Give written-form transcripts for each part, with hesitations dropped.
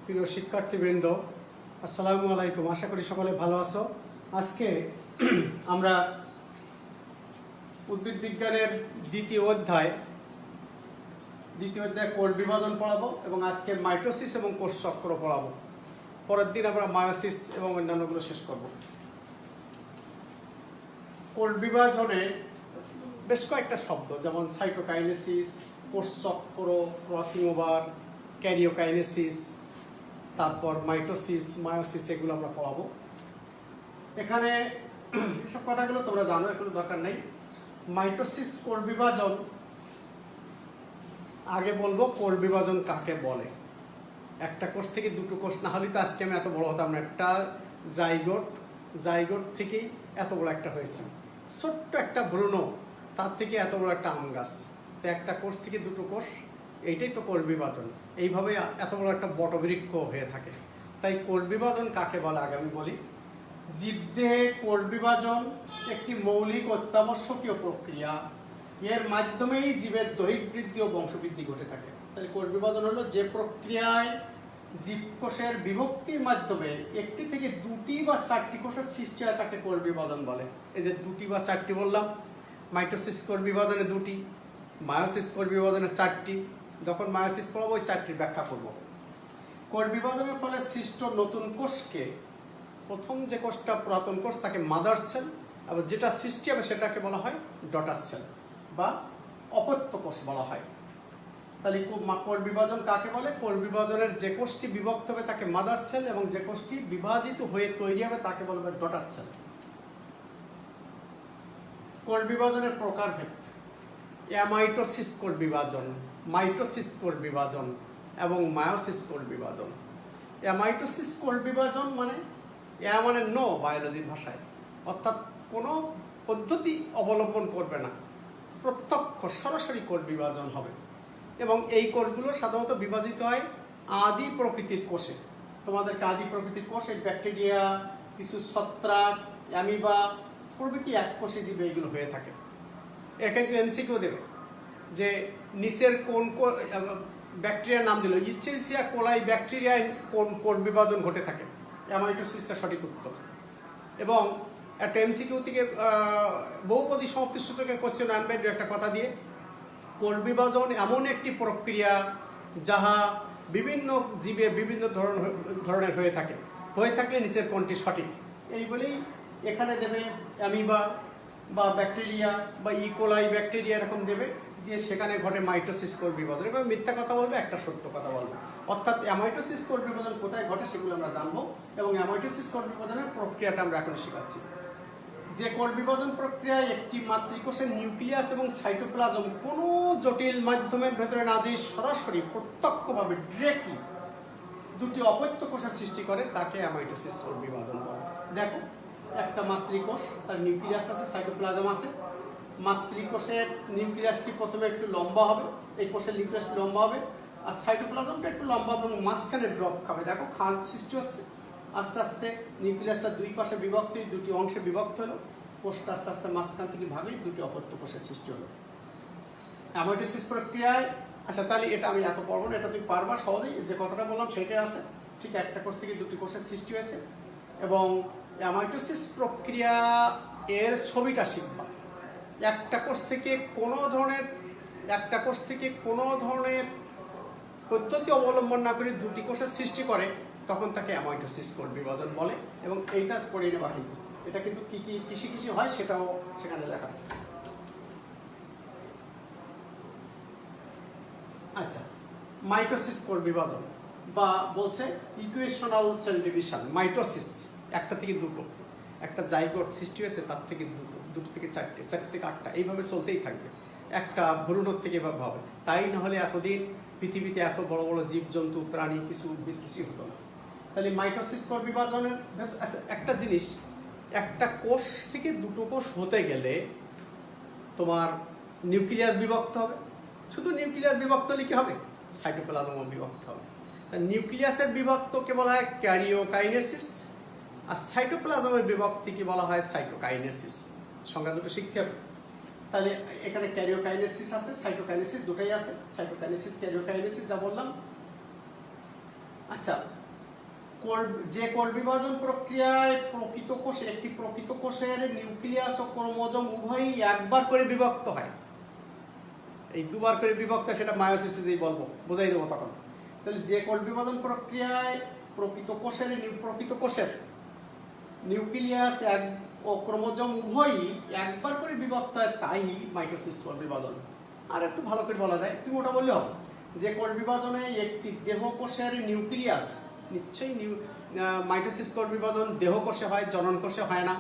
প্রিয় শিক্ষার্থীবৃন্দ, আসসালামু আলাইকুম। আশা করি সকলে ভালো আছো। আজকে আমরা উদ্ভিদ বিজ্ঞানের দ্বিতীয় অধ্যায় কোষ বিভাজন পড়াবো এবং আজকে মাইটোসিস এবং কোষ চক্র পড়াবো। পরের দিন আমরা মায়োসিস এবং অন্যান্যগুলো শেষ করব। কোষ বিভাজনে বেশ কয়েকটা শব্দ, যেমন সাইটোকাইনেসিস, কোষ চক্র, ক্রসিং ওভার, ক্যারিওকাইনেসিস, তারপর মাইটোসিস, মায়োসিস, এগুলো আমরা পড়াবো। এখানে এসব কথাগুলো তোমরা জানো, এগুলো দরকার নেই। মাইটোসিস কোষ বিভাজন, আগে বলবো কোষ বিভাজন কাকে বলে। একটা কোষ থেকে দুটো কোষ না হলে তো আজকে আমি এত বড় হতাম না। একটা জাইগোট থেকেই এত বড় একটা হয়েছে, ছোট্ট একটা ভ্রূণ, তার থেকে এত বড় একটা আম গাছ। তো একটা কোষ থেকে দুটো কোষ, এইটাই তো কোষ বিভাজন। এইভাবে এত বড় একটা বটবৃক্ষ হয়ে থাকে। তাই কোষ বিভাজন কাকে বলে আগে আমি বলি। জীবদেহে কোষ বিভাজন একটি মৌলিক অত্যাবশ্যকীয় প্রক্রিয়া। এর মাধ্যমেই জীবের দৈহিক বৃদ্ধি ও বংশবৃদ্ধি ঘটে থাকে। তাই কোষ বিভাজন হলো যে প্রক্রিয়ায় জীবকোষের বিভক্তির মাধ্যমে একটি থেকে দুটি বা চারটি কোষের সৃষ্টি হয় তাকে কোষ বিভাজন বলে। এই যে দুটি বা চারটি বললাম, মাইটোসিস কোষ বিভাজনে দুটি, মায়োসিস কোষ বিভাজনে চারটি। যখন মায়োসিস পড়াবো ওই চারটির ব্যাখ্যা করব। কোষ বিভাজনের ফলে সৃষ্ট নতুন কোষকে, প্রথম যে কোষটা পুরাতন কোষ তাকে মাদার সেল, এবং যেটা সৃষ্টি হবে সেটাকে বলা হয় ডটার সেল বা অপত্য কোষ বলা হয়। তাহলে কোষ বিভাজন কাকে বলে? কোষ বিভাজনের যে কোষটি বিভক্ত হবে তাকে মাদার সেল, এবং যে কোষটি বিভাজিত হয়ে তৈরি হবে তাকে বলবে ডটার সেল। কোষ বিভাজনের প্রকারভেদ: অ্যামাইটোসিস কোষ বিভাজন, মাইটোসিস কোষ বিভাজন এবং মায়োসিস কোষ বিভাজন। অ্যামাইটোসিস কোষ বিভাজন মানে মানে নো বায়োলজির ভাষায়, অর্থাৎ কোনো পদ্ধতি অবলম্বন করবে না, প্রত্যক্ষ সরাসরি কোষ বিভাজন হবে। এবং এই কোষগুলো সাধারণত বিভাজিত হয় আদি প্রকৃতির কোষে। তোমাদেরকে আদি প্রকৃতির কোষ, এই ব্যাকটেরিয়া, কিছু ছত্রাক, অ্যামিবা প্রভৃতি এককোষী জীব এইগুলো হয়ে থাকে। এটা কিন্তু এমসিকিউ দেবে যে নিচের কোন ব্যাকটেরিয়ার নাম দিল, ইস্টেরিসিয়া কোলাই ব্যাকটেরিয়ায় কোন কোষ বিভাজন ঘটে থাকে। অ্যামাইটোসিসটা সঠিক উত্তর। এবং একটা এমসিকিউ থেকে বহুপদী সমাপ্তি সূচকের কোশ্চেন আনবে একটা কথা দিয়ে। কোষ বিভাজন এমন একটি প্রক্রিয়া যাহা বিভিন্ন জীবে বিভিন্ন ধরনের হয়ে থাকে, হয়ে থাকলে নিচের কোনটি সঠিক। এই বলেই এখানে দেবে অ্যামিবা বা ব্যাকটেরিয়া বা ইকোলাই ব্যাকটেরিয়া এরকম দেবে, দিয়ে সেখানে ঘটে মাইটোসিস কোষ বিভাজন। এবার মিথ্যা কথা বলবে, একটা সত্য কথা বলবে। অর্থাৎ অ্যামাইটোসিস কোষ বিভাজন কোথায় ঘটে সেগুলো আমরা জানবো, এবং অ্যামাইটোসিস কোষ বিভাজনের প্রক্রিয়াটা আমরা এখন শেখাচ্ছি। যে কোষ বিভাজন প্রক্রিয়ায় একটি মাতৃকোষের নিউক্লিয়াস এবং সাইটোপ্লাজম কোনো জটিল মাধ্যমের ভেতরে না যেয়ে সরাসরি প্রত্যক্ষভাবে ডিরেক্টলি দুটি অপত্য কোষের সৃষ্টি করে তাকে অ্যামাইটোসিস কোষ বিভাজন বলে। দেখো, একটা মাতৃকোষ, তার নিউক্লিয়াস আছে, সাইটোপ্লাজম আছে। মাতৃকোষের নিউক্লিয়াসটি প্রথমে একটু লম্বা হবে, এই কোষের নিউক্লিয়াসটি লম্বা হবে, আর সাইটোপ্লাজমটা একটু লম্বা হবে এবং মাঝখানে ড্রপ খাবে। দেখো, খাঁজ সৃষ্টি হচ্ছে। আস্তে আস্তে নিউক্লিয়াসটা দুই পাশে বিভক্ত, দুটি অংশে বিভক্ত হলো, কোষটা আস্তে আস্তে মাঝখান থেকে ভাগলে দুটি অপত্য কোষের সৃষ্টি হলো অ্যামাইটোসিস প্রক্রিয়ায়। আচ্ছা, তাহলে এটা আমি এত পড়বো না, এটা তুমি পারবা সহজেই। যে কথাটা বললাম সেটাই আছে, ঠিক একটা কোষ থেকে দুটি কোষের সৃষ্টি হয়েছে। এবং অ্যামাইটোসিস প্রক্রিয়া এর ছবিটা শিখবা। একটা কোষ থেকে কোনো ধরনের পদ্ধতি অবলম্বন না করে দুটি কোষের সৃষ্টি করে, তখন তাকে অ্যামাইটোসিস কোষ বিভাজন বলে। এবং এইটা পড়ে নেওয়া, কিন্তু এটা কিন্তু কি কি কিসি হয় সেটাও সেখানে লেখা আছে। আচ্ছা, মাইটোসিস কোষ বিভাজন বা বলছে ইকুয়েশনাল সেল ডিভিশন। মাইটোসিস একটা থেকে দুটো, একটা জাইগোট সৃষ্টি হয়েছে, তার থেকে দুটো থেকে চারটে, চারটে থেকে আটটা, এইভাবে চলতেই থাকবে। একটা ভ্রূণের থেকে এভাবে হবে। তাই না হলে এতদিন পৃথিবীতে এত বড় বড় জীবজন্তু, প্রাণী, কিছু উদ্ভিদ কিছুই হতো না। তাহলে মাইটোসিস কোষ বিভাজনের একটা জিনিস, একটা কোষ থেকে দুটো কোষ হতে গেলে তোমার নিউক্লিয়াস বিভক্ত হবে। শুধু নিউক্লিয়াস বিভক্ত হলে কি হবে? সাইটোপ্লাজমও বিভক্ত হবে। নিউক্লিয়াসের বিভক্তকে বলা হয় ক্যারিওকাইনেসিস, আর সাইটোপ্লাজমের বিভক্তিকে বলা হয় সাইটোকাইনেসিস। সংজ্ঞা দুটো শিখতে হবে। তাহলে এখানে ক্যারিওকাইনেসিস আছে, সাইটোকাইনেসিস দুটোই আছে। সাইটোকাইনেসিস, ক্যারিওকাইনেসিস যা বললাম। আচ্ছা, যে কোষ বিভাজন প্রক্রিয়ায় একটি প্রকৃত কোষের নিউক্লিয়াস ও ক্রোমোজোম উভয়ই একবার করে বিভক্ত হয়। এই দুবার করে বিভক্ত, সেটা মায়োসিসেই বলবো, বোঝাই দেবো তখন। তাহলে যে কোষ বিভাজন প্রক্রিয়ায় প্রকৃত কোষের নিউক্লিয়াস ও ক্রোমোজোম উভয়ই একবার করে বিভক্ত হয়, তাই মাইটোসিস কোষ বিভাজন। আর একটু ভালো করে বলা যায়, তুমি ওটা বললে হবে, যে কোষ বিভাজনে একটি দেহ কোষের নিউক্লিয়াস, নিশ্চয়ই মাইটোসিস কোষ বিভাজন দেহ কোষে হয়, জনন কোষে হয় না।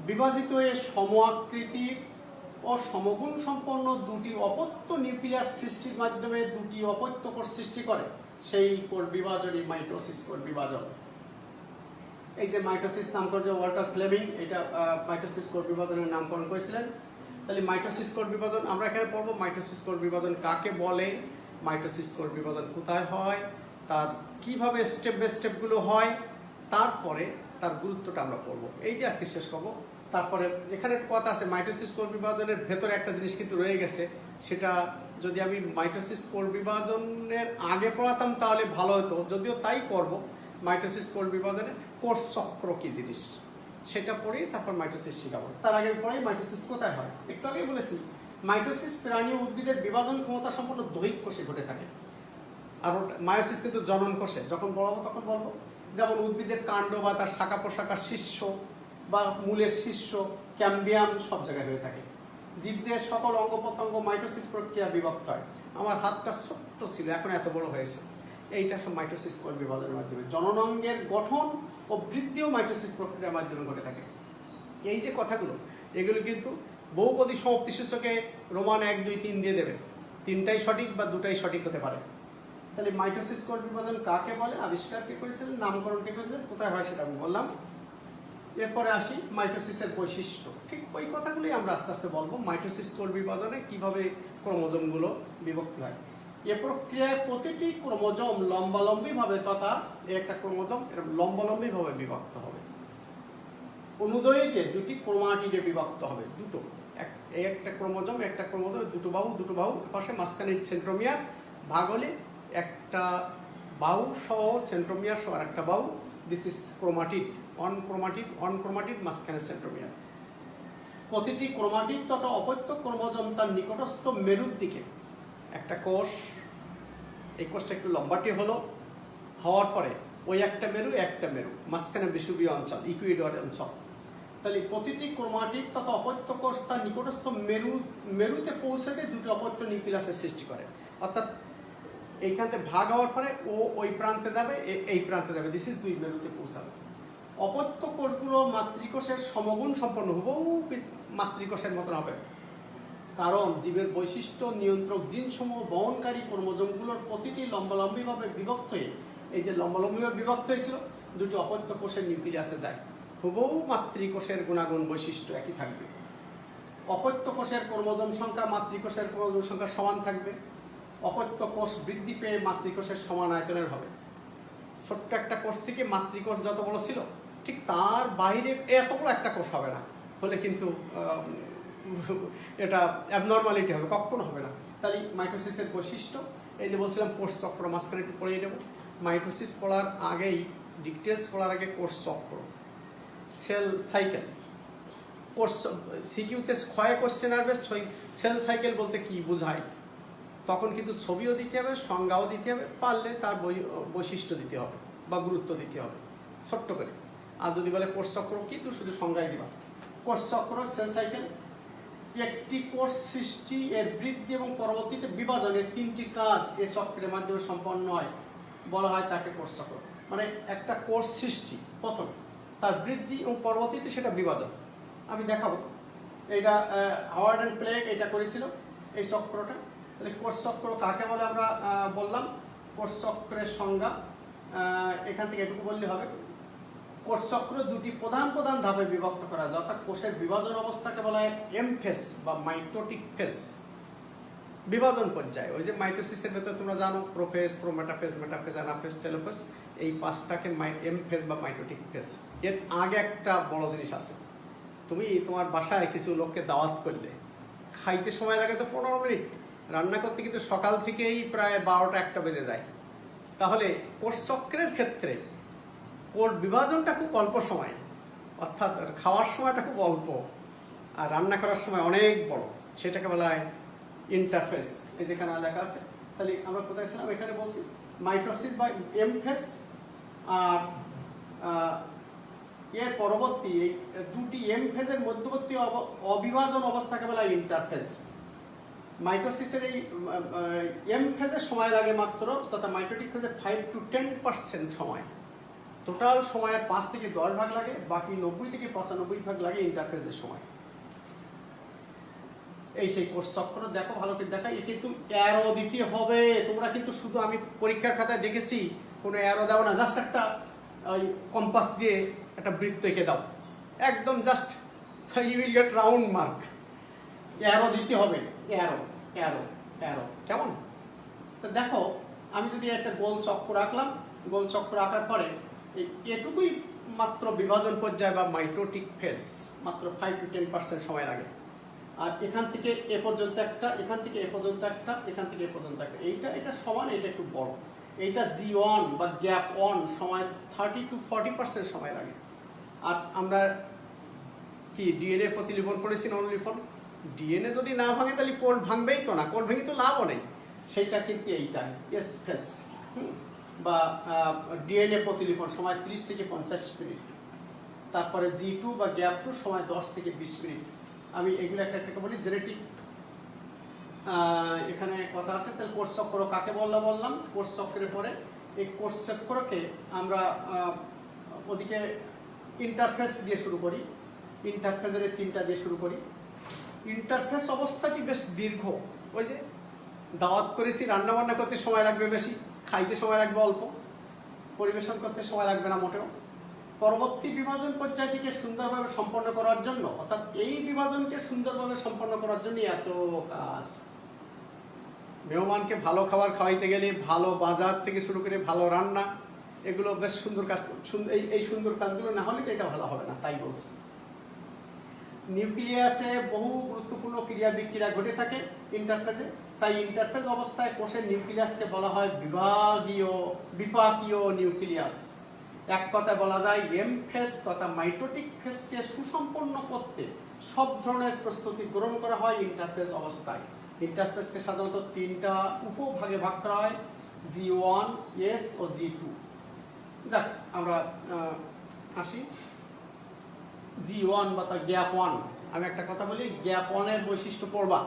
বিভাজিত হয়ে সম আকৃতির ও সমগুণ সম্পন্ন দুটি অপত্য নিউক্লিয়াস সৃষ্টির মাধ্যমে দুটি অপত্য কোষ সৃষ্টি করে, সেই কোষ বিভাজনই মাইটোসিস কোষ বিভাজন। এই যে মাইটোসিস নামকরণ যে ওয়াল্টার ফ্লেমিং, এটা মাইটোসিস কোষ বিভাজনের নামকরণ করেছিলেন। তাহলে মাইটোসিস কোষ বিভাজন আমরা এখানে পড়বো। মাইটোসিস কোষ বিভাজন কাকে বলে, মাইটোসিস কোষ বিভাজন কোথায় হয়, তার কিভাবে স্টেপ বাই স্টেপগুলো হয়, তারপরে তার গুরুত্বটা আমরা পড়বো। এই যে আজকে শেষ করবো। তারপরে এখানে কথা আছে, মাইটোসিস কোষ বিভাজনের ভেতরে একটা জিনিস কিন্তু রয়ে গেছে, সেটা যদি আমি মাইটোসিস কোষ বিভাজনের আগে পড়াতাম তাহলে ভালো হতো, যদিও তাই করব। মাইটোসিস কোষ বিভাজনে কোষ চক্র কি জিনিস সেটা পড়েই তারপর মাইটোসিস শিখাবো। তার আগে পড়ে মাইটোসিস কোথায় হয়। একটু আগেই বলেছি, মাইটোসিস প্রাণী উদ্ভিদের বিভাজন ক্ষমতা সম্পন্ন দৈহিক কোষে ঘটে থাকে। আর মায়োসিস কিন্তু জনন কোষে, যখন বলবো তখন বলবো। যেমন উদ্ভিদের কাণ্ড বা তার শাখা প্রশাখার শীর্ষ বা মূলের শীর্ষ, ক্যাম্বিয়াম সব জায়গায় হয়ে থাকে। জীবদের সকল অঙ্গ প্রত্যঙ্গ মাইটোসিস প্রক্রিয়া বিভক্ত হয়। আমার হাতটা ছোট্ট ছিল, এখন এত বড় হয়েছে। এইটা সব মাইটোসিস কোষ বিভাজনের মাধ্যমে। জননাঙ্গের গঠন ও বৃদ্ধিও মাইটোসিস প্রক্রিয়ার মাধ্যমে ঘটে থাকে। এই যে কথাগুলো, এগুলো কিন্তু বহুপদী সমাপ্তি সূচকে রোমান 1, 2, 3 দিয়ে দেবে। 3টাই সঠিক বা 2টাই সঠিক হতে পারে। তাহলে মাইটোসিস কোষ বিভাজন কাকে বলে, আবিষ্কার কে করেছিলেন, নামকরণ কে করেছিলেন, কোথায় হয় সেটা আমি বললাম। এরপরে আসি মাইটোসিসের বৈশিষ্ট্য। ঠিক ওই কথাগুলোই আমরা আস্তে আস্তে বলবো। মাইটোসিস কোষ বিভাজনে কিভাবে ক্রোমোজোমগুলো বিভক্তি হয়। এ প্রক্রিয়ায় প্রতিটি ক্রোমোজোম লম্বালম্বিভাবে তথা একটা ক্রোমোজোম লম্বালম্বিভাবে বিভক্ত হবে। অনুদৈর্ঘ্যে দুটি ক্রোমাটিডে বিভক্ত হবে, দুটো। একটা ক্রোমোজোম দুটো বাহু পাশে মাঝখানে সেন্ট্রোমিয়ার ভাগ হলে একটা বাহু সহ সেন্ট্রোমিয়ার সহ আর একটা বাহু, this is chromatid. On chromatid মাঝখানে সেন্ট্রোমিয়ার। প্রতিটি ক্রোমাটিড তথা অপত্য ক্রোমোজোম তার নিকটস্থ মেরুর দিকে একটা কোষ, এই কোষটা একটু লম্বাটি হওয়ার পরে ওই একটা মেরু মাঝখানে বিষুবীয় অঞ্চল, ইকুয়েডর অঞ্চল। তাহলে প্রতিটি ক্রোমাটিড তথা অপত্য কোষ তার নিকটস্থ মেরুতে পৌঁছাতে দুটি অপত্য নিউক্লিয়াসের সৃষ্টি করে। অর্থাৎ এইখান থেকে ভাগ হওয়ার পরে ও ওই প্রান্তে যাবে, এই প্রান্তে যাবে, দিস ইজ দুই মেরুতে পৌঁছাবে। অপত্য কোষগুলো মাতৃকোষের সমগুণ সম্পন্ন, হুবহু মাতৃকোষের মতন হবে। কারণ জীবের বৈশিষ্ট্য নিয়ন্ত্রক জিনসমূহ বহনকারী ক্রোমোজোমগুলোর প্রতিটি লম্বালম্বিভাবে বিভক্ত হয়ে, এই যে লম্বালম্বিভাবে বিভক্ত হয়েছিল, দুটি অপত্য কোষের নিউক্লিয়াসে যায়। হুবহু মাতৃকোষের গুণাগুণ বৈশিষ্ট্য একই থাকবে। অপত্য কোষের ক্রোমোজোম সংখ্যা মাতৃকোষের ক্রোমোজোম সংখ্যা সমান থাকবে। অপত্য কোষ বৃদ্ধি পেয়ে মাতৃকোষের সমান আয়তনের হবে। ছোট্ট একটা কোষ থেকে মাতৃকোষ যত বড় ছিল, ঠিক তার বাইরে এত বড় একটা কোষ হবে না, হলে কিন্তু এটা অ্যাবনর্মালিটি হবে, কখনো হবে না। তাহলে মাইটোসিসের বৈশিষ্ট্য, এই যে বলছিলাম কোষ চক্র, মাঝখানে একটু পড়িয়ে নেব। মাইটোসিস পড়ার আগেই, ডিটেলস পড়ার আগে কোষ চক্র, সেল সাইকেল, কোষ সিকিউতে ক্ষয় কোশ্চেন আসবে, সেল সাইকেল বলতে কি বোঝায়, তখন কিন্তু ছবিও দিতে হবে, সংজ্ঞাও দিতে হবে, পারলে তার বৈশিষ্ট্য দিতে হবে বা গুরুত্ব দিতে হবে ছোট্ট করে। আর যদি বলে কোষ চক্র কি, তুই শুধু সংজ্ঞায় দিবা। কোষ চক্র, সেল সাইকেল, একটি কোষ সৃষ্টি, এর বৃদ্ধি এবং পরবর্তীতে বিভাজনের 3টি কাজ এ চক্রের মাধ্যমে সম্পন্ন হয়, বলা হয় তাকে কোষ চক্র। মানে একটা কোষ সৃষ্টি প্রথম, তার বৃদ্ধি এবং পরবর্তীতে সেটা বিভাজন। আমি দেখাবো, এটা হাওয়ার্ড অ্যান্ড প্লেগ এটা করেছিল এই চক্রটা। তাহলে কোষ চক্র কাকে বলে আমরা বললাম। কোষ চক্রের সংজ্ঞা এখান থেকে এটুকু বললে হবে। কোষ চক্র দুটি প্রধান ধাপে বিভক্ত করা যায়, অর্থাৎ কোষের বিভাজন অবস্থাকে বলা হয় এম ফেজ বা মাইটোটিক ফেজ। বিভাজন পর্যায়ে ওই যে মাইটোসিসের ভেতরে তোমরা জানো prophase, prometaphase, metaphase, anaphase, telophase, এই 5টাকে এম ফেজ বা মাইটোটিক ফেজ। এর আগে একটা বড় জিনিস আছে, তুমি তোমার বাসায় কিছু লোককে দাওয়াত করলে, খাইতে সময় লাগে তো 15 মিনিট, রান্না করতে কিন্তু সকাল থেকেই প্রায় 12টা 1টা বেজে যায়। তাহলে কোষ চক্রের ক্ষেত্রে কোষ বিভাজনটা খুব অল্প সময়, অর্থাৎ খাওয়ার সময়টা খুব অল্প আর রান্না করার সময় অনেক বড়, সেটাকে বলা হয় ইন্টারফেস। এই যেখানে লেখা আছে, তাহলে আমরা কোথায় ছিলাম? এখানে বলছি মাইটোসিস বা এম ফেজ, আর এর পরবর্তী এই দুটি এম ফেজের মধ্যবর্তী অবিভাজন অবস্থাকে বলা হয় ইন্টারফেজ। মাইটোসিসের এই এম ফেজের সময় লাগে মাত্র, তথা মাইটোটিক ফেজের 5 to 10% সময়। টোটাল সময়ের 5 থেকে 10 ভাগ লাগে, বাকি 90 থেকে 95 ভাগ লাগে ইন্টারফেজের সময়। এই সেই কোষ চক্র দেখো, ভালো করে দেখাই, এ কিন্তু অ্যারো দিতে হবে। তোমরা কিন্তু শুধু আমি পরীক্ষার খাতায় দেখেছি কোনো অ্যারো দাও না, জাস্ট একটা ওই কম্পাস দিয়ে একটা বৃত্ত এঁকে দাও, একদম just you will get round mark. Arrow দিতে হবে, অ্যারো অ্যারো অ্যারো, কেমন? তো দেখো, আমি যদি একটা গোল চক্র আঁকলাম, গোল চক্র আঁকার পরে এটুকুই মাত্র বিভাজন পর্যায়ে বা মাইটোটিক ফেজ, মাত্র 5 to 10% সময় লাগে। আর এখান থেকে এ পর্যন্ত একটা, এখান থেকে এ পর্যন্ত একটা, এখান থেকে এ পর্যন্ত একটা, এটা সমান, এটা একটু বড়। এইটা G1 বা গ্যাপ 1 সময় 30 to 40% সময় লাগে। আর আমরা কি ডিএনএ প্রতিলিপন করেছি না অনুলিপন? ডিএনএ যদি না ভাঙে তাহলে কোষ ভাঙবেই তো না, কোষ ভেঙে তো লাভও নেই। সেইটা কিন্তু এইটা এস ফেজ বা ডিএনএ প্রতিলিপন সময় 30 থেকে 50 মিনিট। তারপরে G2 বা গ্যাপ 2 সময় 10 থেকে 20 মিনিট। আমি এগুলো একটা একটা বলি। জেনেটিক এখানে কথা আছে। তাহলে কোষ চক্র কাকে বললাম? কোষ চক্রের পরে এই কোষ চক্রকে আমরা ওদিকে ইন্টারফেস দিয়ে শুরু করি। ইন্টারফেসের 3টা দিয়ে শুরু করি। ইন্টারফেস অবস্থাটি বেশ দীর্ঘ। ওই যে দাওয়াত করেছি, রান্না বান্না করতে সময় লাগবে বেশি, খাইতে সময় লাগবে অল্প, পরিবেশন করতে সময় লাগবে না মোটেও। পরবর্তী বিভাজন পর্যায়টিকে সুন্দরভাবে সম্পন্ন করার জন্য, অর্থাৎ এই বিভাজনকে সুন্দরভাবে সম্পন্ন করার জন্য এত কাজ। মেহমানকে ভালো খাবার খাওয়াইতে গেলে ভালো বাজার থেকে শুরু করে ভালো রান্না, এগুলো বেশ সুন্দর কাজ। এই সুন্দর কাজগুলো না হলে তো এটা ভালো হবে না, তাই বলছি। নিউক্লিয়াসে বহু গুরুত্বপূর্ণ ক্রিয়া বিক্রিয়া ঘটে থাকে ইন্টারফেজে। তাই ইন্টারফেজ অবস্থায় কোষের নিউক্লিয়াসকে বলা হয় বিপাকীয় নিউক্লিয়াস। এক কথায় বলা যায় এম ফেজ তথা মাইটোটিক ফেজকে সুসম্পন্ন করতে সব ধরনের প্রস্তুতি গ্রহণ করা হয় ইন্টারফেজ অবস্থায়। ইন্টারফেজকে সাধারণত 3টা উপভাগে ভাগ করা হয়, G1, S ও G2। যাক, আমরা আসি G1 বা গ্যাপ 1। আমি একটা কথা বলি, গ্যাপ 1 এর বৈশিষ্ট্য পড়বা।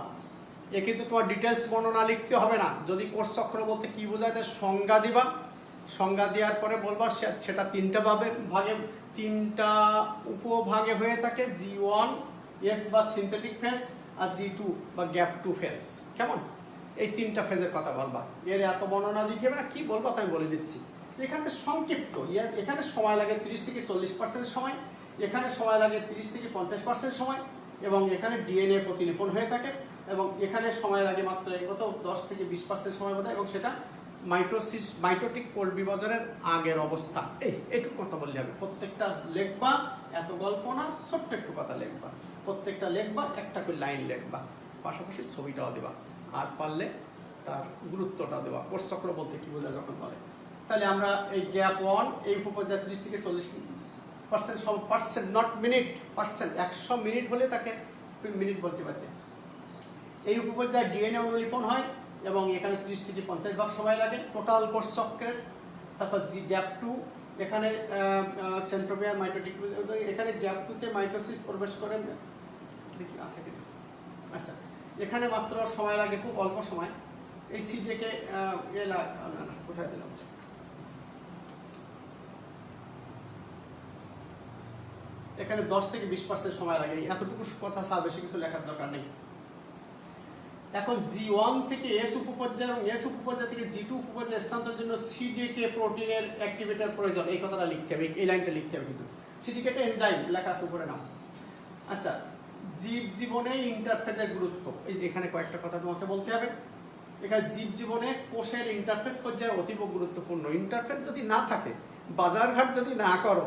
এ কিন্তু তোমার ডিটেলস বর্ণনা লিখতে হবে না। যদি কোষ চক্র বলতে কি বোঝায় তার সংজ্ঞা দিবা, সংজ্ঞা দেওয়ার পরে বলবা সেটা 3টা উপভাগে হয়ে থাকে, G1, S বা সিনথেটিক ফেজ, আর G2 বা গ্যাপ 2 ফেজ। কেমন? এই 3টা ফেজের কথা বলবা। এর এত বর্ণনা দিতে হবে না, কি বলবা তাই বলে দিচ্ছি। এখানে সংক্ষিপ্ত, এখানে সময় লাগে 30 থেকে 40% সময়, এখানে সময় লাগে 30 থেকে 50% সময়, এবং এখানে ডিএনএ প্রতিলিপন হয়ে থাকে, এবং এখানে সময় লাগে মাত্র 10 থেকে 20% সময় বোধ হয়, এবং সেটা মাইটোটিক কোষ বিভাজনের আগের অবস্থা। এইটুকু কথা বললে হবে। প্রত্যেকটা লেখবা, এত গল্প না, ছোট্ট একটু কথা লেখবা। প্রত্যেকটা লেখবা, একটা করে লাইন লেখবা, পাশাপাশি ছবিটাও দেবা, আর পারলে তার গুরুত্বটা দেওয়া। কোষ চক্র বলতে কি বোঝায় যখন বলে। তাহলে আমরা এই গ্যাপ 1 এই উপপর্যায়ে 30 থেকে 40% নট মিনিট, পার্সেন্ট 100 মিনিট হলে তাকে মিনিট বলতে পারতে। এই উপপর্যায়ে ডিএনএ অনুলিপন হয় এবং এখানে 30 থেকে 50 ভাগ সময় লাগে টোটাল কোষ চক্রের। তারপর গ্যাপ 2, এখানে সেন্ট্রোমিয়ার মাইটোটিক, এখানে গ্যাপ 2তে মাইটোসিস প্রবেশ করে, দেখি আছে কিনা। আচ্ছা, এখানে মাত্র সময় লাগে খুব অল্প সময়। এই সিজেকে কোথায় দিলাম, এখানে 10 থেকে 20% সময় লাগে। এতটুকু কথা ছাড়া বেশি কিছু লেখার দরকার নেই। এখন G1 থেকে S উপপর্যায় এবং S উপপর্যায় থেকে G2 উপপর্যায় স্থানান্তরের জন্য CDK প্রোটিনের অ্যাক্টিভেটর প্রয়োজন। এই কথাটা লিখতে হবে, এই লাইনটা লিখতে হবে। কিন্তু CDK টা এনজাইম, লেখা আছে উপরে নাও। আচ্ছা, জীব জীবনে ইন্টারফেজের গুরুত্ব, এই যে এখানে কয়েকটা কথা তোমাকে বলতে হবে। এখানে জীব জীবনে কোষের ইন্টারফেস পর্যায়ে অতীব গুরুত্বপূর্ণ। ইন্টারফেস যদি না থাকে, বাজারঘাট যদি না করো,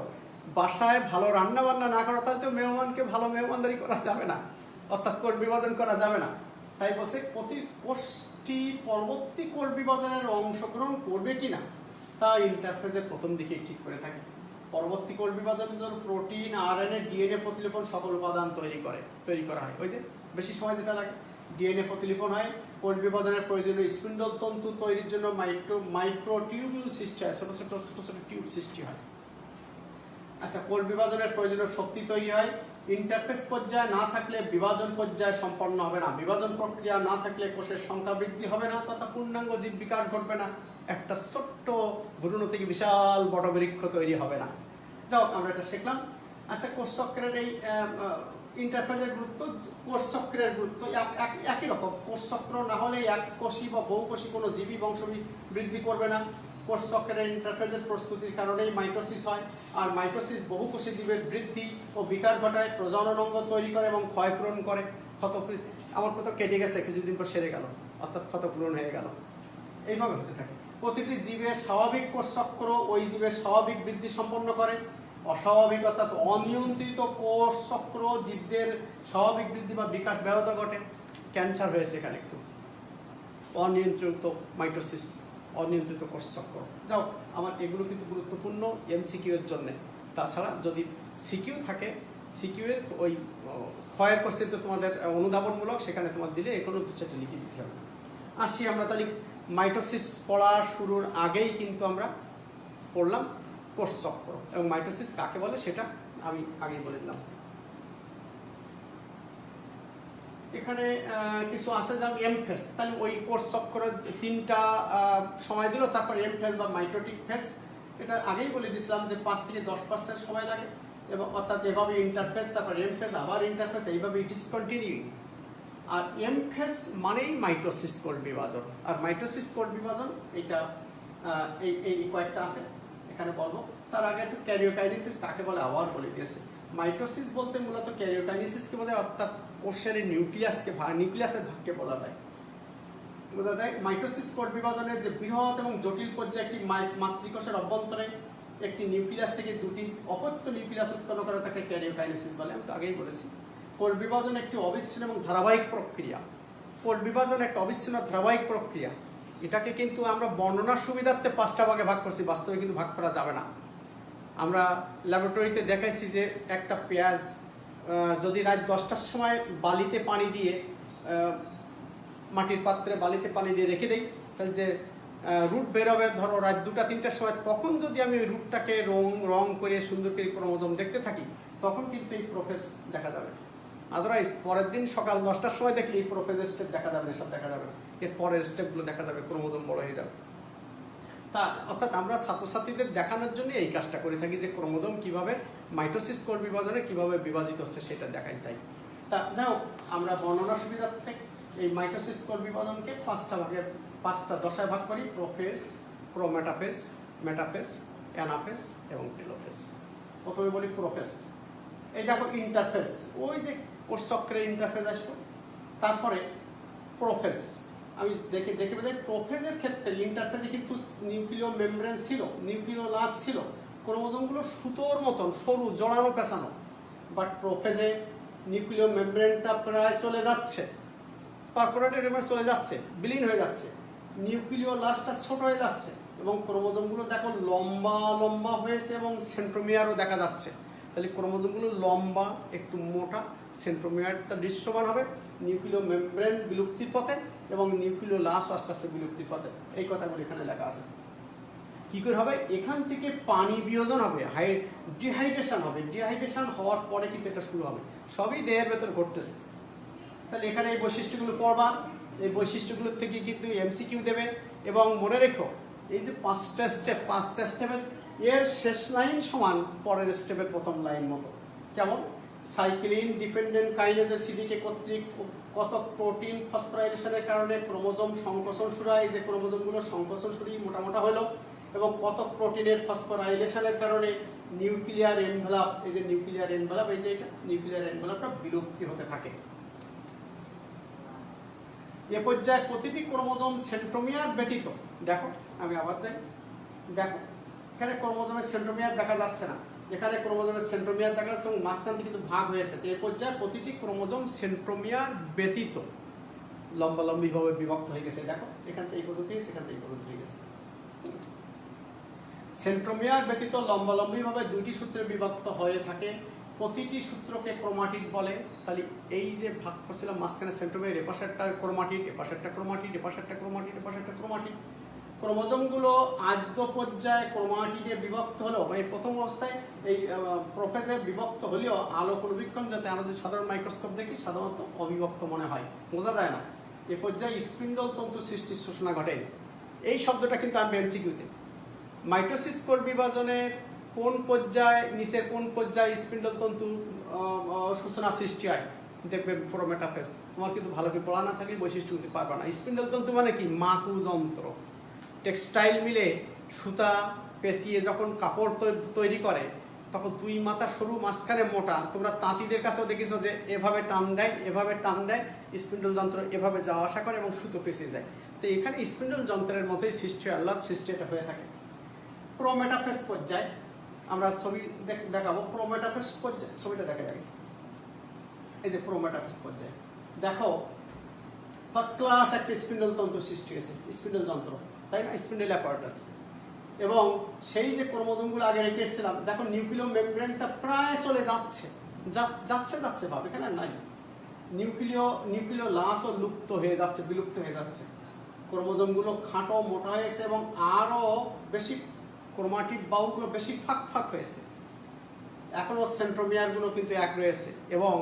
বাসায় ভালো রান্না বান্না না করো, তাহলে তো মেহমানকে ভালো মেহমানদারি করা যাবে না, অর্থাৎ কোষ বিভাজন করা যাবে না। তাই বলছে প্রতি কোষটি পরবর্তী কোষ বিভাজনের অংশগ্রহণ করবে কিনা তা ইন্টারফেজের প্রথম দিকেই ঠিক করে থাকে। পরবর্তী কোষ বিভাজনের জন্য প্রোটিন, আরএনএ, ডিএনএ প্রতিলিপন সকল উপাদান তৈরি করা হয়। ওই যে বেশি সময় যেটা লাগে, ডিএনএ প্রতিলিপন হয়। কোষ বিভাজনের প্রয়োজনীয় স্পিন্ডল তন্তু তৈরির জন্য মাইক্রোটিউবিউল সৃষ্টি হয়, ছোট ছোট টিউব সৃষ্টি হয়। আচ্ছা, কোষ বিভাজনের প্রয়োজনীয় শক্তি তৈরি হয়। ইন্টারফেস পর্যায়ে না থাকলে বিভাজন পর্যায়ে সম্পন্ন হবে না। বিভাজন প্রক্রিয়া না থাকলে কোষের সংখ্যা বৃদ্ধি হবে না তথা পূর্ণাঙ্গ জীব বিকাশ ঘটবে না। একটা ছোট্ট ভ্রূণ থেকে বিশাল বটবৃক্ষ তৈরি হবে না। যাও, আমরা এটা শিখলাম। আচ্ছা, কোষ চক্রের এই ইন্টারফেজের গুরুত্ব, কোষ চক্রের গুরুত্ব একই রকম। কোষ চক্র না হলে এক কোষী বা বহুকোষী কোনো জীবী বংশ বৃদ্ধি করবে না। কোষ চক্রের ইন্টারফেজের প্রস্তুতির কারণেই মাইটোসিস হয়। আর মাইটোসিস বহুকোষী জীবের বৃদ্ধি ও বিকাশ ঘটায়, প্রজনন অঙ্গ তৈরি করে এবং ক্ষয়পূরণ করে। আমার কত কেটে গেছে, কিছুদিন পর সেরে গেল, অর্থাৎ ক্ষতপূরণ হয়ে গেল। এইভাবে হতে থাকে। প্রতিটি জীবের স্বাভাবিক কোষ চক্র ওই জীবের স্বাভাবিক বৃদ্ধি সম্পন্ন করে। অস্বাভাবিক অর্থাৎ অনিয়ন্ত্রিত কোষ চক্র জীবদের স্বাভাবিক বৃদ্ধি বা বিকাশ ব্যাহত ঘটে। ক্যান্সার হয়েছে এখানে একটু, অনিয়ন্ত্রিত মাইটোসিস, অনিয়ন্ত্রিত কোষ চক্র। যাও, আমার এগুলো কিন্তু গুরুত্বপূর্ণ এমসিকিউ এর জন্য। তাছাড়া যদি সিকিউ থাকে, সিকিউ এর ওই ক্ষয়ের কোশ্চেন তো তোমাদের অনুধাবনমূলক, সেখানে তোমার দিলে এগুলো সেটা লিখে দিতে হবে। আসি আমরা তাহলে মাইটোসিস পড়া শুরুর আগেই কিন্তু আমরা পড়লাম কোষ চক্র, এবং মাইটোসিস কাকে বলে সেটা আমি আগেই বলে দিলাম। এখানে কিছু আছে যেমন এম ফেজ, তাহলে ওই কোষ চক্র তিনটা সময় দিল, তারপর এম ফেজ বা মাইটোটিক ফেজ। এটা আগেই বলে দিয়েছিলাম যে 5 থেকে 10% সময় লাগে, এবং অর্থাৎ এভাবে ইন্টারফেস, তারপর এম ফেজ, আবার ইন্টারফেস, এইভাবে ইট ইজ কন্টিনিউইং। আর এম ফেজ মানেই মাইটোসিস কোষ বিভাজন। আর মাইটোসিস কোষ বিভাজন এইটা এই কয়েকটা আছে, এখানে বলবো। তার আগে একটু ক্যারিওকাইনেসিস কাকে বলে আবার বলে দিয়েছে। মাইটোসিস বলতে মূলত ক্যারিওকাইনেসিসকে বোঝায়, অর্থাৎ কোষের নিউক্লিয়াসের ভাগকে বলা যায়। মাইটোসিস কোষ বিভাজনের যে বৃহৎ এবং জটিল পর্যায়ে একটি মাতৃকোষের অভ্যন্তরে একটি নিউক্লিয়াস থেকে দুটি অপত্য নিউক্লিয়াস উৎপন্ন করে তাকে ক্যারিওকাইনেসিস বলে। আমি তো আগেই বলেছি। কোষ বিভাজন একটি অবিচ্ছিন্ন এবং ধারাবাহিক প্রক্রিয়া। কোষ বিভাজন একটা অবিচ্ছিন্ন ধারাবাহিক প্রক্রিয়া। এটাকে কিন্তু আমরা বর্ণনার সুবিধার্থে 5টা ভাগে ভাগ করছি, বাস্তবে কিন্তু ভাগ করা যাবে না। আমরা ল্যাবরেটরিতে দেখাইছি যে একটা পেঁয়াজ যদি রাত 10টার সময় বালিতে পানি দিয়ে, মাটির পাত্রে বালিতে পানি দিয়ে রেখে দেই, তাহলে যে রুট বেরোবে ধরো রাত 2টা-3টার সময়, তখন যদি আমি ওই রুটটাকে রং করে সুন্দর করে ক্রোমোজোম দেখতে থাকি, তখন কিন্তু এই প্রোফেজ দেখা যাবে। আদারওয়াইজ পরের দিন সকাল 10টার সময় দেখলে এই প্রোফেজের স্টেপ দেখা যাবে না, সব দেখা যাবে। এর পরের স্টেপগুলো দেখা যাবে, ক্রোমোজোম বড় হয়ে যাবে। তা অর্থাৎ আমরা ছাত্রছাত্রীদের দেখানোর জন্য এই কাজটা করে থাকি যে ক্রোমোজোম কিভাবে মাইটোসিস কোষ বিভাজনে কিভাবে বিভাজিত হচ্ছে সেটা দেখাই। তাই তা যাও, আমরা বর্ণনার সুবিধার্থে এই মাইটোসিস কোষ বিভাজনকে 5টা দশায় ভাগ করি: প্রোফেজ, প্রোমেটাফেজ, মেটাফেজ, অ্যানাফেজ এবং টেলোফেজ। প্রথমে বলি প্রোফেজ। এই দেখো ইন্টারফেস, ওই যে কোষ চক্রের ইন্টারফেজ আসবে, তারপরে প্রোফেজ। আমি দেখে বোঝাই, প্রোফেজের ক্ষেত্রে ইন্টারফেজে কিন্তু নিউক্লিয় মেমব্রেন ছিল, নিউক্লিওলাস ছিল, ক্রোমোজোমগুলো সুতোর মতন সরু, জড়ানো পেঁচানো। বাট প্রোফেজে নিউক্লিয় মেমব্রেনটা প্রায় চলে যাচ্ছে, কর্পোরেটেড চলে যাচ্ছে, বিলীন হয়ে যাচ্ছে, নিউক্লিওলাসটা ছোট হয়ে যাচ্ছে, এবং ক্রোমোজোমগুলো দেখো লম্বা লম্বা হয়েছে এবং সেন্ট্রোমিয়ারও দেখা যাচ্ছে। তাহলে ক্রোমোজোমগুলো লম্বা, একটু মোটা, সেন্ট্রোমিয়ারটা দৃশ্যমান হবে, নিউক্লিয় মেমব্রেন বিলুপ্তির পথে এবং নিউক্লিওলাস আস্তে আস্তে বিলুপ্তির পথে। এই কথাগুলো এখানে লেখা আছে। কি করে হবে? এখান থেকে পানি বিয়োজন হবে, ডিহাইড্রেশন হবে। ডিহাইড্রেশন হওয়ার পরে কিন্তু এটা শুরু হবে। সবই দেহের ভেতর ঘটতেছে। তাহলে এখানে এই বৈশিষ্ট্যগুলো পড়বা, এই বৈশিষ্ট্যগুলোর থেকে কিন্তু এমসিকিউ দেবে। এবং মনে রেখো, এই যে 5টা স্টেপের এর শেষ লাইন সমান পরের স্টেপের প্রথম লাইন মতো। কেমন? সাইক্লিন ডিপেন্ডেন্ট কাইনেজ সিডিকে কর্তৃক কতক প্রোটিন ফসফোরাইলেশনের কারণে ক্রোমোজোম সংকোচন শুরু হয়। এই যে ক্রোমোজোমগুলো সংকোচন শুরু মোটা হলো, এবং কতক প্রোটিনের ফসফোরাইলেশনের কারণে নিউক্লিয়ার এনভেলাপ, এই যে নিউক্লিয়ার এনভেলাপ, এই যে এটা নিউক্লিয়ার এনভেলাপটা বিলুপ্তি হতে থাকে। এ পর্যায়ে প্রতিটি ক্রোমোজোম সেন্ট্রোমিয়ার ব্যতীত, দেখো আমি আবার যাই, দেখো এখানে ক্রোমোজোমের সেন্ট্রোমিয়ার দেখা যাচ্ছে না, এখানে ক্রোমোজোমের সেন্ট্রোমিয়ার দেখা যাচ্ছে এবং মাঝখান থেকে কিন্তু ভাগ হয়েছে। তো এই পর্যায়ে প্রতিটি ক্রোমোজোম সেন্ট্রোমিয়ার ব্যতীত লম্বালম্বিভাবে বিভক্ত হয়ে গেছে। দেখো এখান থেকে এই পর্যন্ত, সেখান থেকে এই পর্যন্ত হয়ে গেছে। সেন্ট্রোমিয়ার ব্যতীত লম্বালম্বিভাবে দুইটি সূত্রে বিভক্ত হয়ে থাকে, প্রতিটি সূত্রকে ক্রোমাটিড বলে। তাহলে এই যে ভাগ করছিলাম মাঝখানে সেন্ট্রোমিয়ার, এপাশে একটা ক্রোমাটিড, এপাশে একটা ক্রোমাটিড, এপাশে একটা ক্রোমাটিড, এপাশে একটা ক্রোমাটিড। ক্রোমোজোমগুলো আদ্য পর্যায়ে ক্রোমাটিডে বিভক্ত হলেও, মানে প্রথম অবস্থায় এই প্রোফেজে বিভক্ত হলেও আলোক অনুবীক্ষণ যাতে আমরা যে সাধারণ মাইক্রোস্কোপ দেখি সাধারণত অবিভক্ত মনে হয়, বোঝা যায় না। এ পর্যায়ে স্পিন্ডল তন্তু সৃষ্টির সূচনা ঘটে। এই শব্দটা কিন্তু আমি এমসিকিউতে, মাইটোসিস কোষ বিভাজনের কোন পর্যায়ে, নিচের কোন পর্যায়ে স্পিন্ডল তন্তু সূচনা সৃষ্টি হয়, দেখবে প্রোমেটাফেজ। তোমার কিন্তু ভালো করে পড়া না থাকলে বৈশিষ্ট্য দিতে পারবে না। স্পিন্ডল তন্তু মানে কি? মাকু যন্ত্র। টেক্সটাইল মিলে সুতা পেঁচিয়ে যখন কাপড় তৈরি করে তখন দুই মাথা সরু, মাঝখানে মোটা। তোমরা তাঁতিদের কাছেও দেখেছো যে এভাবে টান দেয়, এভাবে টান দেয়, স্পিন্ডল যন্ত্র এভাবে যাওয়া আসা করে এবং সুতো পেঁচিয়ে যায়। তো এখানে স্পিন্ডল যন্ত্রের মতোই সৃষ্টি, আল্লাহ সৃষ্টি এটা হয়ে থাকে। প্রোমেটাফেজ পর্যায়ে আমরা ছবি দেখাবো। প্রোমেটাফেজ পর্যায়ে ছবিটা দেখা যায়, এই যে প্রোমেটাফেজ পর্যায়ে দেখো ফার্স্ট ক্লাস একটা স্পিন্ডল তন্তু সৃষ্টি হয়েছে, স্পিন্ডল যন্ত্র, তাই না? Spindle apparatus. এবং সেই যে ক্রোমোজোমগুলো আগে রেখেছিলাম, দেখো নিউক্লিয় মেমব্রেনটা প্রায় চলে যাচ্ছে, যাচ্ছে ভাব, এখানে নাই। নিউক্লিয় লাশও লুপ্ত হয়ে যাচ্ছে, বিলুপ্ত হয়ে যাচ্ছে। ক্রোমোজোমগুলো খাটো মোটা হয়েছে এবং আরো বেশি ক্রোমাটিড বাহুগুলো বেশি ফাঁক হয়েছে। এখনো সেন্ট্রোমিয়ারগুলো কিন্তু এক রয়েছে এবং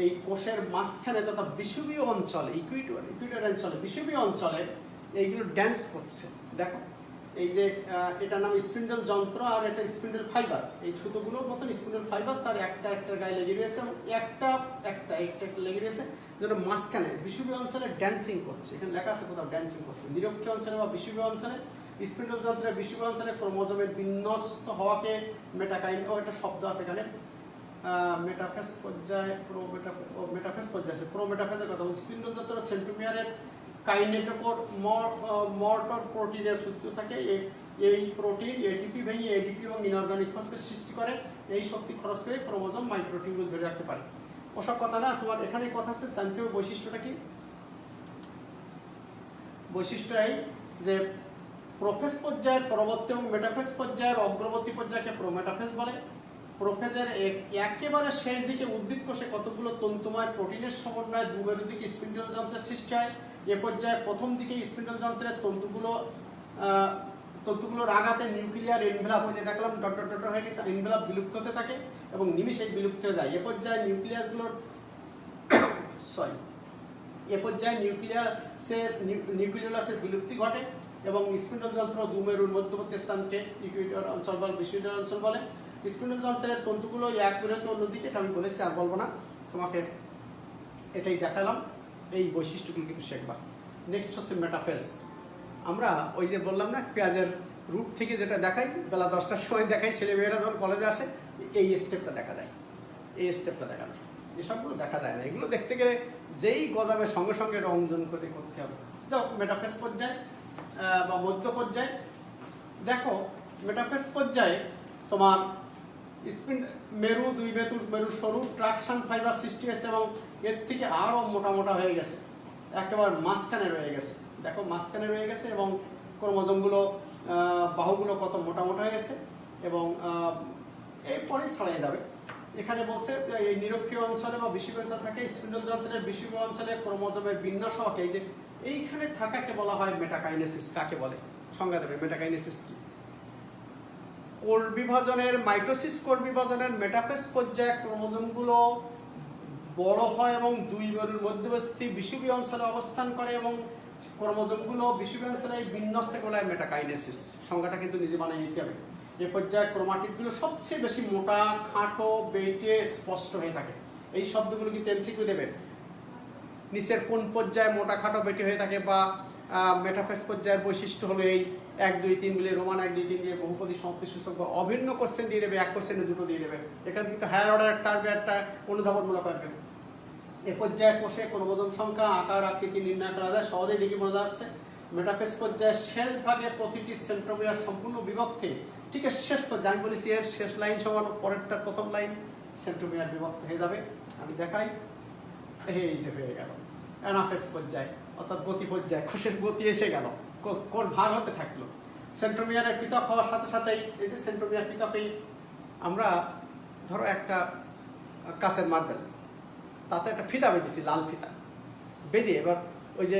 এই কোষের মাঝখানে তথা বিষুবীয় অঞ্চলে, ইকুইটর অঞ্চলে, বিষুবীয় অঞ্চলে এইগুলো ড্যান্স করছে। দেখো এই যে এটার নাম স্পিন্ডল যন্ত্র আর এটা স্পিন্ডল ফাইবার। এই সুতোগুলোর মতন স্পিন্ডল ফাইবার, তার একটা গায়ে লেগে রয়েছে এবং একটা লেগে রয়েছে, যেটা মাঝখানে বিষুবীয় অঞ্চলে ড্যান্সিং করছে। এখানে লেখা আছে কোথাও ড্যান্সিং করছে। নিরক্ষীয় অঞ্চলে বা বিষুবীয় অঞ্চলে, স্পিন্ডল যন্ত্রের বিষুবীয় অঞ্চলে ক্রোমোজোমের বিন্যস্ত হওয়াকে মেটাকাইন, একটা শব্দ আছে এখানে, মেটাফেজ পর্যায়ে, মেটাফেজ পর্যায়ে আছে। প্রোমেটাফেজের কথা বলছি। স্পিন্ডল যন্ত্র সেন্ট্রোমিয়ারের কাইনেটোকোর মর্টর প্রোটিনের সূত্র থাকে। এই প্রোটিন এটিপি ভেঙে এডিপি এবং ইনঅর্গানিক ফসফেট সৃষ্টি করে। এই শক্তি খরচ করে ক্রোমোজোম মাইক্রোটিউবুল ধরে রাখতে পারে। ওসব কথা না, তোমার এখানে কথা আছে জানতে হবে বৈশিষ্ট্যটা কি। বৈশিষ্ট্য এই যে প্রোফেজ পর্যায়ের পরবর্তী এবং মেটাফেজ পর্যায়ের অগ্রবর্তী পর্যায়কে প্রোমেটাফেজ বলে। প্রোফেজের একেবারে শেষ দিকে উদ্ভিদ কোষে কতগুলো তন্তুময় প্রোটিনের সমন্বয়ে দুমেরুদিক স্পিন্ডল যন্ত্রের সৃষ্টি হয়। এ পর্যায়ে প্রথম দিকে স্পিন্ডল যন্ত্রের তন্তুগুলোর আঘাতে নিউক্লিয়ার এনভেলাপ হয়ে যায়, দেখলাম ডট হয়ে গেছে, এনভেলাপ বিলুপ্ত হতে থাকে এবং নিমিষে বিলুপ্ত হয়ে যায়। এ পর্যায়ে নিউক্লিয়াসের বিলুপ্তি ঘটে এবং স্পিন্ডল যন্ত্র দুমেরুর মধ্যবর্তী স্থানকে ইকুইটর অঞ্চল বলে, বিষুবীয় অঞ্চল বলে। স্পিন্ডল যন্ত্রের তন্তুগুলো এক বিরত অন্যদিকে, এটা আমি বলেছি আর বলবো না, তোমাকে এটাই দেখালাম। এই বৈশিষ্ট্যগুলো কিন্তু শেখবা। নেক্সট হচ্ছে মেটাফেজ। আমরা ওই যে বললাম না, পেঁয়াজের রুট থেকে যেটা দেখাই, বেলা 10টার সময় দেখাই, ছেলেমেয়েরা যখন কলেজে আসে, এই স্টেপটা দেখা যায়, এই স্টেপটা দেখা যায়। এসবগুলো দেখা যায় না, এগুলো দেখতে গেলে যেই গজাবে সঙ্গে সঙ্গে রঞ্জন করে করতে হবে। যাও মেটাফেজ পর্যায়ে বা মধ্য পর্যায়ে দেখো। মেটাফেজ পর্যায়ে তোমার দুই মেরু সরু ট্রাকশন ফাইবার সৃষ্টি হয়েছে এবং এর থেকে আরো মোটা হয়ে গেছে, একেবারে মাঝখানে রয়ে গেছে। দেখো মাঝখানে রয়ে গেছে এবং ক্রোমোজোমগুলো, বাহুগুলো কত মোটা হয়ে গেছে এবং এরপরে ছাড়িয়ে যাবে। এখানে বলছে এই নিরক্ষীয় অঞ্চলে বা বিষুবীয় অঞ্চলে থাকে স্পিন্ডল যন্ত্রের বিষুবীয় অঞ্চলে ক্রোমোজোমের বিন্যাস হওয়াকে, এই যে এইখানে থাকাকে বলা হয় মেটাকাইনেসিস। কাকে বলে? সংজ্ঞা দেবে। মেটাকাইনেসিস কি? কোষ বিভাজনের, মাইটোসিস কোষ বিভাজনের মেটাফেজ পর্যায়ে ক্রোমোজোমগুলো বড় হয় এবং দুই মেরুর মধ্যবর্তী বিষুবীয় অঞ্চলে অবস্থান করে এবং ক্রোমোজোমগুলো বিষুবীয় অঞ্চলে বিন্যস্ত বলা হয় মেটাকাইনেসিস। সংজ্ঞাটা কিন্তু নিজে বানিয়ে নিতে হবে। এ পর্যায়ে ক্রোমাটিডগুলো সবচেয়ে বেশি মোটা, খাটো, বেটে স্পষ্ট হয়ে থাকে। এই শব্দগুলো কিন্তু এমসিকিউ দেবে। নিচের কোন পর্যায়ে মোটা, খাটো, বেটে হয়ে থাকে বা মেটাফেজ পর্যায়ের বৈশিষ্ট্য হলো এই 1 2 3 মিলে রোমান 1 2 3 দিয়ে বহুপদী সমাপ্তি সূচক বা অভিন্ন কোশ্চেন দিয়ে দেবে, এক কোশ্চেনে দুটো দিয়ে দেবে। এখান থেকে হায়ার অর্ডার একটা আসবে, একটা অনুধাবনমূলক আসবে। এ পর্যায়ে কোষে ক্রোমোজোম সংখ্যা, আকার, আকৃতি নির্ণয় করা যায়, সহজেই দেখে মনে যাচ্ছে। মেটাফেজ পর্যায়ে শেষ ভাগে প্রতিটি সেন্ট্রোমিয়ার সম্পূর্ণ বিভক্তি, ঠিক আছে শেষ পর্যায়ে, আমি বলেছি এর শেষ লাইন সমান পরেরটার প্রথম লাইন, সেন্ট্রোমিয়ার বিভক্ত হয়ে যাবে। আমি দেখাই, এই যে হয়ে গেল অ্যানাফেজ পর্যায়ে, অর্থাৎ গতি পর্যায়ে, কোষের গতি এসে গেল, কোষ ভাগ হতে থাকলো। সেন্ট্রোমিয়ারের পৃথক হওয়ার সাথে সাথেই এই যে সেন্ট্রোমিয়ার পৃথকেই আমরা ধরো একটা কাঁচের মার্বেল, তাতে একটা ফিতা বেঁধেছি, লাল ফিতা বেঁধে এবার ওই যে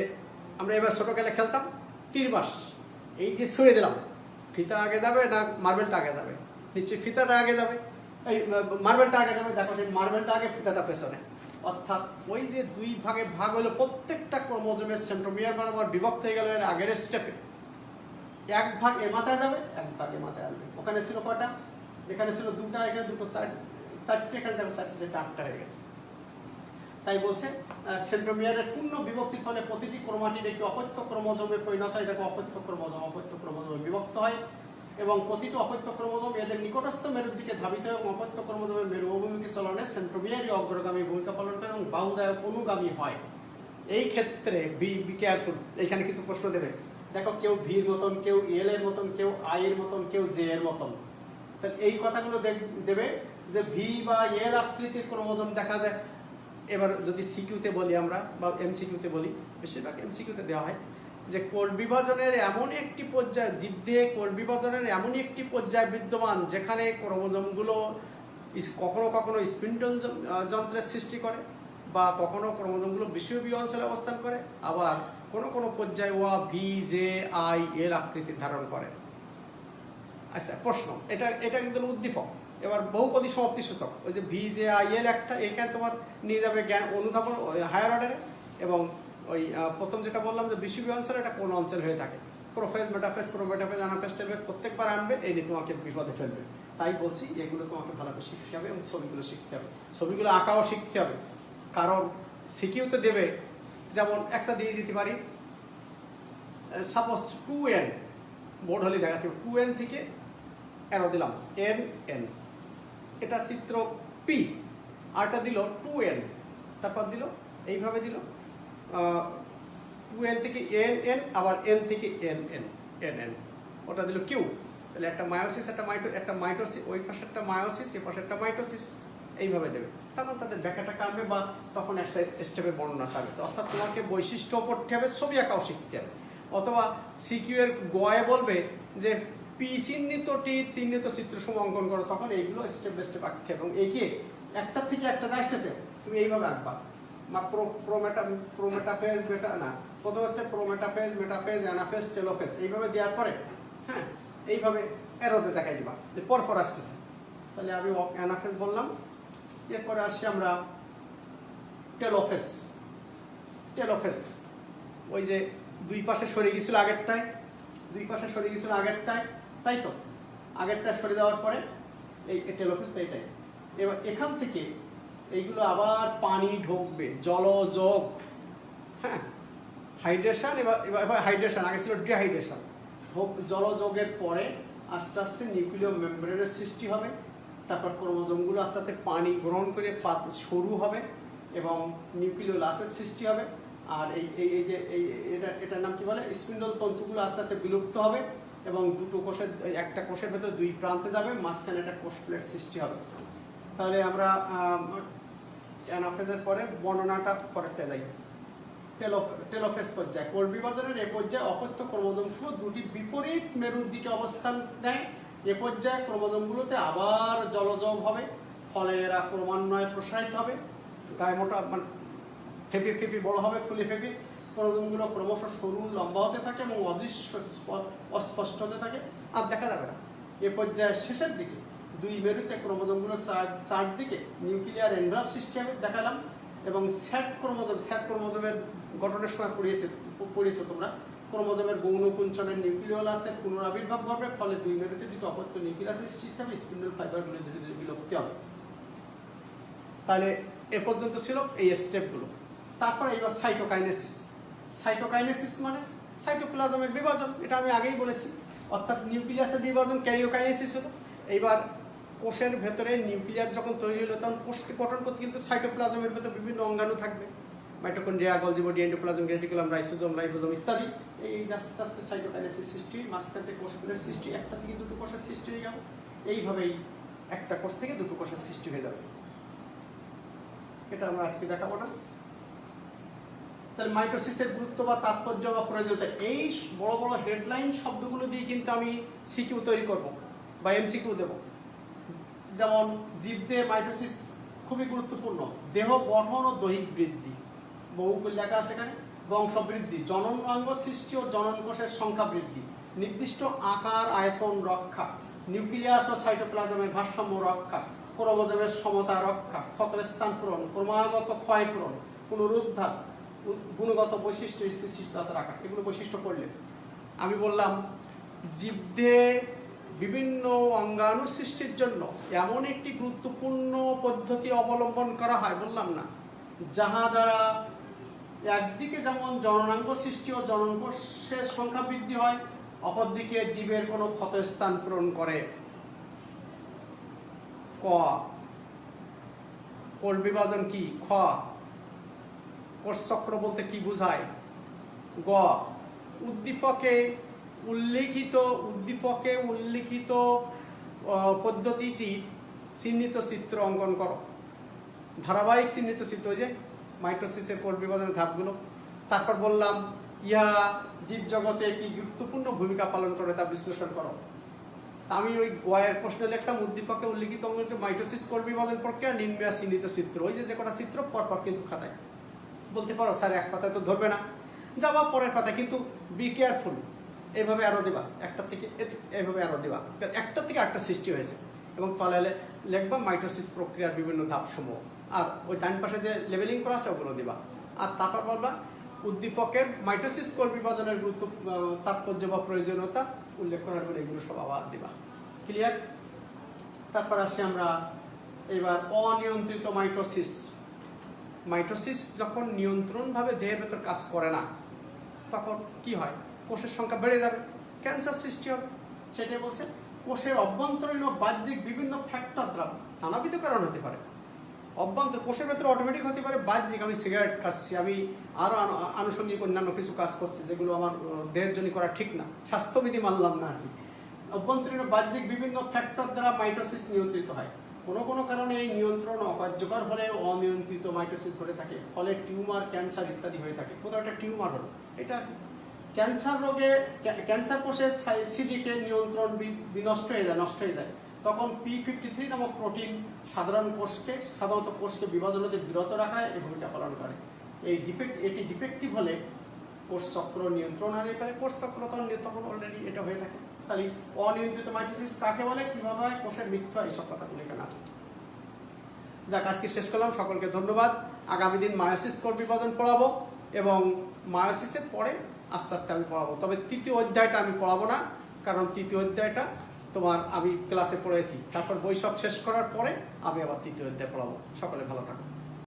আমরা এবার ছোটোকালে খেলতাম তীরবাস, এই যে ছুঁড়ে দিলাম, ফিতা আগে যাবে না মার্বেলটা আগে যাবে? নিশ্চয়ই ফিতাটা আগে যাবে, এই মার্বেলটা আগে যাবে। দেখো সেই মার্বেলটা আগে, ফিতাটা পেছনে। অর্থাৎ ওই যে দুই ভাগে ভাগ হলো, প্রত্যেকটা ক্রোমোজোমের সেন্ট্রোমিয়ার বরাবর বিভক্ত হয়ে গেল এর আগের স্টেপে। এক ভাগ এ মাথায় যাবে, এক ভাগ এ মাথায় আসবে। ওখানে ছিল কয়টা? এখানে ছিল দুটা, এখানে দুটো, চারটে, এখানে দেখো চারটে, সেটা 8টা হয়ে গেছে। তাই বলছে সেন্ট্রোমিয়ারের পূর্ণ বিভক্তির ফলে প্রতিটি ক্রোমাটিড একটি অপত্য ক্রোমোজোমে পরিণত হয়। দেখো অপত্য ক্রোমোজোমে বিভক্ত হয় এবং প্রতিটি অপত্য ক্রোমোজোম এদের নিকটস্থ মেরুর দিকে ধাবিত হয় এবং অপত্য ক্রোমোজোমের মেরু অভিমুখী চলনে সেন্ট্রোমিয়ারই অগ্রগামী ভূমিকা পালন করে এবং বাহুদায়ক অনুগামী হয়। এই ক্ষেত্রে বি কেয়ারফুল, এখানে কিন্তু প্রশ্ন দেবে। দেখো কেউ ভির মতন, কেউ এল এর মতন, কেউ আই এর মতন, কেউ জে এর মতন। তাহলে এই কথাগুলো দেবে যে ভি বা এল আকৃতির ক্রোমোজোম দেখা যায়। এবার যদি সিকিউতে বলি আমরা বা এমসিকিউতে বলি, বেশিরভাগ এমসিকিউতে দেওয়া হয় যে কোষ বিভাজনের এমন একটি পর্যায়, জীবদেহে কোষ বিভাজনের এমনই একটি পর্যায় বিদ্যমান যেখানে ক্রোমোজোমগুলো কখনো কখনো স্পিন্ডল যন্ত্রের সৃষ্টি করে বা কখনো ক্রোমোজোমগুলো বিষুবীয় অঞ্চলে অবস্থান করে, আবার কোনো কোনো পর্যায়ে ওয়া ভি জে আই এল আকৃতির ধারণ করে। আচ্ছা প্রশ্ন, এটা কিন্তু উদ্দীপক। এবার বহুপদী সমাপ্তি সূচক, ওই যে ভি জে আই এল একটা, এখানে তোমার নিয়ে যাবে জ্ঞান অনুধাবন হায়ার অর্ডারে। এবং ওই প্রথম যেটা বললাম যে বিষুবীয় অঞ্চল, এটা কোন অঞ্চল হয়ে থাকে, প্রোফেজ, মেটাফেজ, প্রোমেটাফেজ, অ্যানাফেজ, টেলফেজ, প্রত্যেকবার আনবে, এই নিয়ে তোমাকে বিপদে ফেলবে। তাই বলছি এগুলো তোমাকে ভালো করে শিখতে হবে এবং ছবিগুলো শিখতে হবে, ছবিগুলো আঁকাও শিখতে হবে। কারণ সিকিউতে দেবে, যেমন একটা দিয়ে দিতে পারি, সাপোজ 2n, বোর্ড হলে দেখাতে 2n থেকে অ্যারো দিলাম n, এটা চিত্র পি, আরটা দিল 2n, তারপর দিল এইভাবে দিল 2n থেকে n, আবার n থেকে n, ওটা দিল কিউ। তাহলে একটা মায়োসিস, একটা মাইটোসিস, ওই পাশে একটা মায়োসিস, এই পাশে একটা মাইটোসিস, এইভাবে দেবে। তখন তাদের ব্যাখ্যাটা কাটবে বা তখন একটা স্টেপের বর্ণনা চাবে। অর্থাৎ তোমাকে বৈশিষ্ট্য পড়তে হবে, ছবি আঁকাও শিখতে হবে। অথবা সিকিউ এর গোয়ায় বলবে যে পি চিহ্নিত চিত্রসমূহ অঙ্কন করো, তখন এইগুলো স্টেপ বাই স্টেপ আঁকতে হবে এবং এগিয়ে একটা থেকে একটা যা আসতেছে তুমি এইভাবে আঁকবা। প্রোমেটাফেজ, প্রথম হচ্ছে প্রোমেটাফেজ, মেটাফেজ, অ্যানাফেজ, টেলোফেজ, এইভাবে দেওয়ার পরে হ্যাঁ এইভাবে এরোতে দেখাই দিবা যে পরপর আসতেছে। তাহলে আমি অ্যানাফেজ বললাম, এরপরে আসি আমরা টেলোফেজ। ওই যে দুই পাশে সরে গেছিল আগেরটায়, তাই তো আগেরটা সরে যাওয়ার পরে এই টেলোফেজটা এটাই। এবার এখান থেকে এইগুলো আবার পানি ঢুকবে, জলযোগ, হ্যাঁ হাইড্রেশন, এবার হাইড্রেশন, আগে ছিল ডিহাইড্রেশন। জলযোগের পরে আস্তে আস্তে নিউক্লিয় মেমব্রেনের সৃষ্টি হবে, তারপর ক্রোমোজোমগুলো আস্তে আস্তে পানি গ্রহণ করে সরু হবে এবং নিউক্লিওলাসের সৃষ্টি হবে। আর এই যে এটার নাম কি বলে, স্পিন্ডল তন্তুগুলো আস্তে আস্তে বিলুপ্ত হবে এবং দুটো কোষের, একটা কোষের ভেতর দুই প্রান্তে যাবে, মাঝখানে একটা কোষ প্লেট সৃষ্টি হবে। তাহলে আমরা অ্যানাফেজের পরে বর্ণনাটা পরেরটা যাই। টেলোফেজ পর্যায়ে, কোষ বিভাজনের এ পর্যায়ে অপত্য ক্রোমোজোম সহ দুটি বিপরীত মেরুর দিকে অবস্থান নেয়। এ পর্যায়ে ক্রোমোজোমগুলোতে আবার জলযোগ হবে, ফলে এরা ক্রমান্বয়ে প্রসারিত হবে, গায়ে মোটা মানে ফেপি বড় হবে, ফুলে ফেপি। ক্রোমোজোমগুলো ক্রমশ সরু লম্বা হতে থাকে এবং অদৃশ্য অস্পষ্ট হতে থাকে, আর দেখা যাবে না। এ পর্যায়ে শেষের দিকে দুই মেরুতে ক্রোমোজোমগুলো চারদিকে নিউক্লিয়ার এনভেলপ সৃষ্টি হবে, দেখালাম। এবং স্যাট ক্রোমোজোমের গঠনের সময় পড়িয়েছো তোমরা, ক্রোমোজোমের গৌণ কুঞ্চনের নিউক্লিওলাসের পুনরাবির্ভাব ঘটবে, ফলে দুই মেরুতে দুটো অপত্য নিউক্লিয়াসের সৃষ্টি হবে, স্পিন্ডল ফাইবারগুলো ধীরে ধীরে বিলুপ্তি হবে। তাহলে এ পর্যন্ত ছিল এই স্টেপগুলো। তারপরে এবার সাইটোকাইনেসিস মানে সাইটোপ্লাজমের বিভাজন, এটা আমি আগেই বলেছি। অর্থাৎ নিউক্লিয়াসের বিভাজন ক্যারিওকাইনেসিস হলো। এইবার কোষের ভেতরে নিউক্লিয়াস যখন তৈরি হলো তখন কোষকে গঠন করতে কিন্তু সাইটোপ্লাজমের ভেতরে বিভিন্ন অঙ্গাণু থাকবে, mitochondria, Golgi body, endoplasm, reticulum, ribosome ইত্যাদি। এই আস্তে আস্তে সাইটোকাইনেসিস সৃষ্টি, মাঝখান থেকে কোষগুলোর সৃষ্টি, একটা থেকে দুটো কোষের সৃষ্টি হয়ে গেল। এইভাবেই একটা কোষ থেকে দুটো কোষের সৃষ্টি হয়ে যাবে। এটা আমরা আজকে দেখাবো না। তাহলে মাইটোসিসের গুরুত্ব বা তাৎপর্য বা প্রয়োজনীয়তা, এই বড় বড় হেডলাইন শব্দগুলো দিয়ে কিন্তু আমি সিকিউ তৈরি করব বা এমসিকিউ দেব। যেমন জীবদেহে মাইটোসিস খুবই গুরুত্বপূর্ণ। দেহ গঠন ও দৈহিক বৃদ্ধি, বহু লেখা আছে এখানে। বংশবৃদ্ধি, জননাঙ্গ সৃষ্টি ও জনন কোষের সংখ্যা বৃদ্ধি, নির্দিষ্ট আকার আয়তন রক্ষা, নিউক্লিয়াস ও সাইটোপ্লাজমের ভারসাম্য রক্ষা, ক্রোমোজোমের সমতা রক্ষা, ক্ষতস্থান পূরণ, ক্রমাগত ক্ষয় পূরণ, পুনরুদ্ধার, গুণগত বৈশিষ্ট্য স্থিতিশীলতা রাখা, এগুলো বৈশিষ্ট্য পড়লে। আমি বললাম জীবদেহে বিভিন্ন অঙ্গাণু সৃষ্টির জন্য এমন একটি গুরুত্বপূর্ণ পদ্ধতি অবলম্বন করা হয়, বললাম না, যাহা দ্বারা একদিকে যেমন জননাঙ্গ সৃষ্টি ও জনন কোষের সংখ্যা বৃদ্ধি হয়, অপরদিকে জীবের কোনো ক্ষতস্থান পূরণ করে। ক, কোষ বিভাজন কি? খ, কোষচক্র বলতে কি বোঝায়? গ, উদ্দীপকে উল্লিখিত পদ্ধতিটির চিহ্নিত চিত্র অঙ্কন করো। ধারাবাহিক চিহ্নিত চিত্র, ওই যে মাইটোসিসের কোষ বিভাজনের ধাপগুলো। তারপর বললাম ইহা জীবজগতে কি গুরুত্বপূর্ণ ভূমিকা পালন করে তা বিশ্লেষণ করো। আমি ওই গয়ের প্রশ্নে লিখতাম উদ্দীপকে উল্লিখিত মাইটোসিস কোষ বিভাজন প্রক্রিয়া নিম্নে চিহ্নিত চিত্র, ওই যে কটা চিত্র পরপর কিন্তু খাতায় বলতে পারো। স্যার এক পাতায় তো ধরবে না, যাবা পরের পাতায়, কিন্তু বি কেয়ারফুল। এইভাবে আরো দেবা, একটা থেকে এইভাবে আরো দেবা, একটা থেকে একটা সৃষ্টি হয়েছে, এবং তলে লিখবা মাইটোসিস প্রক্রিয়ার বিভিন্ন ধাপসমূহ। আর ওই ডান পাশে যে লেবেলিং করা আছে ওগুলো দিবা। আর তারপর বলবা উদ্দীপকের মাইটোসিস কোষ বিভাজনের গুরুত্ব, তাৎপর্য বা প্রয়োজনীয়তা উল্লেখ করার পরে এগুলো সব আবার দিবা। ক্লিয়ার? তারপর আসি আমরা এবার অনিয়ন্ত্রিত মাইটোসিস। মাইটোসিস যখন নিয়ন্ত্রণভাবে দেহের ভেতর কাজ করে না, তখন কি হয়? কোষের সংখ্যা বেড়ে যাবে, ক্যান্সার সৃষ্টি হবে। সেটাই বলছে কোষের অভ্যন্তরীণ ও বাহ্যিক বিভিন্ন ফ্যাক্টর দ্বারা নানাবিধ কারণ হতে পারে। অভ্যন্তর কোষের ভেতরে অটোমেটিক হতে পারে, বাহ্যিক আমি সিগারেট খাচ্ছি, আমি আরো আনুষঙ্গিক অন্যান্য কিছু কাজ করছি যেগুলো আমার দেহের জন্য করা ঠিক না, স্বাস্থ্যবিধি মানলাম না আর কি। অভ্যন্তরীণ ও বাহ্যিক বিভিন্ন ফ্যাক্টর দ্বারা মাইটোসিস নিয়ন্ত্রিত হয়। কোনো কোনো কারণে এই নিয়ন্ত্রণ অকার্যকর হলে অনিয়ন্ত্রিত মাইটোসিস ঘটে থাকে, ফলে টিউমার, ক্যান্সার ইত্যাদি হয়ে থাকে। কোথাও একটা টিউমার হলো, এটা ক্যান্সার রোগে, ক্যান্সার কোষের সিডিকে নিয়ন্ত্রণ নষ্ট হয়ে যায়, তখন P53 নামক প্রোটিন সাধারণত কোষকে বিভাজন হতে বিরত রাখায় এই ভূমিকা পালন করে। এটি ডিফেক্টিভ হলে কোষ চক্র নিয়ন্ত্রণ হারিয়ে ফেলে। কোষ চক্র তখন অলরেডি এটা হয়ে থাকে। তাহলে অনিয়ন্ত্রিত মাইটোসিস কাকে বলে, কিভাবে হয়, কোষের মৃত্যু হয়, এইসব কথাগুলো এখানে আছে। যাক, আজকে শেষ করলাম। সকলকে ধন্যবাদ। আগামী দিন মায়োসিস কোষ বিভাজন পড়াবো, এবং মায়োসিসের পরে আস্তে আস্তে আমি পড়াবো। তবে তৃতীয় অধ্যায়টা আমি পড়াবো না, কারণ তৃতীয় অধ্যায়টা তোমার আমি ক্লাসে পড়েছি। তারপর বই সব শেষ করার পরে আমি আবার তৃতীয় অধ্যায় পড়াবো। সকলে ভালো থাকো।